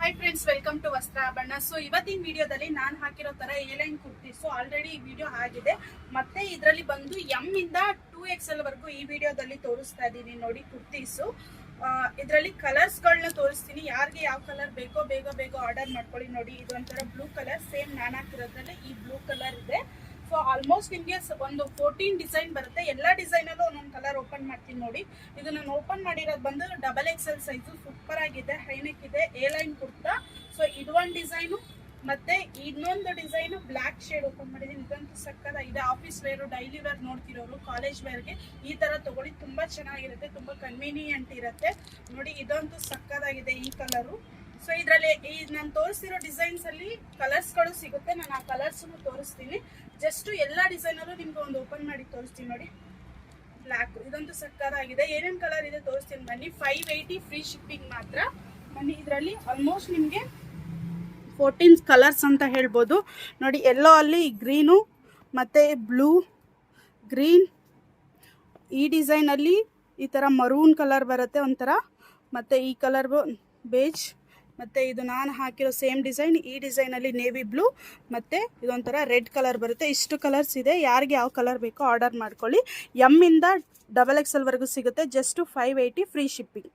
Hi friends, welcome to Vastrabharana. So ಇವತ್ತಿನ ವಿಡಿಯೋದಲ್ಲಿ ನಾನು ಹಾಕಿರೋ ತರ ಏಲೈನ್ ಕುರ್ತೀಸು ಆಲ್ರೆಡಿ ಈ ವಿಡಿಯೋ ಆಗಿದೆ. ಮತ್ತೆ ಇದರಲ್ಲಿ ಬಂದು ಎಂ ಇಂದ 2XL ವರೆಗೂ ಈ ವಿಡಿಯೋದಲ್ಲಿ ತೋರಿಸ್ತಾ ಇದ್ದೀನಿ ನೋಡಿ ಕುರ್ತೀಸು. ಇದರಲ್ಲಿ ಕಲರ್ಸ್ಗಳನ್ನ ತೋರಿಸ್ತೀನಿ. ಯಾರಿಗೆ ಯಾವ ಕಲರ್ ಬೇಕೋ ಬೇಗ ಆರ್ಡರ್ ಮಾಡ್ಕೊಳ್ಳಿ. ನೋಡಿ ಇದೊಂಥರ ಬ್ಲೂ ಕಲರ್, ಸೇಮ್ ನಾನು ಹಾಕಿರೋದ್ರಲ್ಲಿ ಈ ಬ್ಲೂ ಕಲರ್ ಇದೆ. ಸೊ ಆಲ್ಮೋಸ್ಟ್ ನಿಮಗೆ ಒಂದು 14 ಡಿಸೈನ್ ಬರುತ್ತೆ. ಎಲ್ಲ ಡಿಸೈನಲ್ಲೂ ಒಂದೊಂದು ಕಲರ್ ಓಪನ್ ಮಾಡ್ತೀನಿ ನೋಡಿ. ಇದು ನಾನು ಓಪನ್ ಮಾಡಿರೋದು ಬಂದು XXL ಸೈಜು, ಸೂಪರ್ ಆಗಿದೆ, ಹೈನೆಕ್ ಇದೆ, ಎ ಲೈನ್ ಕುರ್ತಾ. ಸೊ ಇದು ಒಂದು ಡಿಸೈನು, ಮತ್ತೆ ಇನ್ನೊಂದು ಡಿಸೈನು ಬ್ಲ್ಯಾಕ್ ಶೇಡ್ ಓಪನ್ ಮಾಡಿದ್ದೀನಿ. ಇದಂತೂ ಸಕ್ಕತ್ತಾಗಿದೆ. ಆಫೀಸ್ ವೇರು, ಡೈಲಿ ವೇರ್ ನೋಡ್ತಿರೋರು ಕಾಲೇಜ್ ವೇರ್ಗೆ ಈ ತರ ತಗೊಳ್ಳಿ, ತುಂಬಾ ಚೆನ್ನಾಗಿರುತ್ತೆ, ತುಂಬಾ ಕನ್ವೀನಿಯಂಟ್ ಇರುತ್ತೆ. ನೋಡಿ ಇದಂತೂ ಸಕ್ಕತ್ತಾಗಿದೆ ಈ ಕಲರು. ಸೊ ಇದರಲ್ಲಿ ಈ ನಾನು ತೋರಿಸ್ತಿರೋ ಡಿಸೈನ್ಸ್ ಅಲ್ಲಿ ಕಲರ್ಸ್ಗಳು ಸಿಗುತ್ತೆ. ನಾನು ಆ ಕಲರ್ಸ್ ತೋರಿಸ್ತೀನಿ. ಜಸ್ಟ್ ಎಲ್ಲ ಡಿಸೈನಲ್ಲೂ ನಿಮ್ಗೆ ಒಂದು ಓಪನ್ ಮಾಡಿ ತೋರಿಸ್ತೀನಿ ನೋಡಿ. ಬ್ಲ್ಯಾಕ್ ಇದಂತೂ ಸಕ್ಕತ್ತಾಗಿದೆ. ಏನೇನು ಕಲರ್ ಇದೆ ತೋರಿಸ್ತೀನಿ ಬನ್ನಿ. 580 ಫ್ರೀ ಶಿಪ್ಪಿಂಗ್ ಮಾತ್ರ. ಬನ್ನಿ, ಇದರಲ್ಲಿ ಆಲ್ಮೋಸ್ಟ್ ನಿಮಗೆ 14 ಕಲರ್ಸ್ ಅಂತ ಹೇಳ್ಬೋದು ನೋಡಿ. ಎಲ್ಲೋ ಅಲ್ಲಿ ಗ್ರೀನು, ಮತ್ತು ಬ್ಲೂ, ಗ್ರೀನ್, ಈ ಡಿಸೈನಲ್ಲಿ ಈ ಥರ ಮರೂನ್ ಕಲರ್ ಬರುತ್ತೆ ಒಂಥರ, ಮತ್ತು ಈ ಕಲರ್ ಬೇಜ್, ಮತ್ತು ಇದು ನಾನು ಹಾಕಿರೋ ಸೇಮ್ ಡಿಸೈನ್. ಈ ಡಿಸೈನಲ್ಲಿ ನೇವಿ ಬ್ಲೂ, ಮತ್ತು ಇದೊಂಥರ ರೆಡ್ ಕಲರ್ ಬರುತ್ತೆ. ಇಷ್ಟು ಕಲರ್ಸ್ ಇದೆ. ಯಾರಿಗೆ ಯಾವ ಕಲರ್ ಬೇಕೋ ಆರ್ಡರ್ ಮಾಡ್ಕೊಳ್ಳಿ. ಎಮ್ ಇಂದ XXL ವರೆಗೂ ಸಿಗುತ್ತೆ. Just 580 free shipping.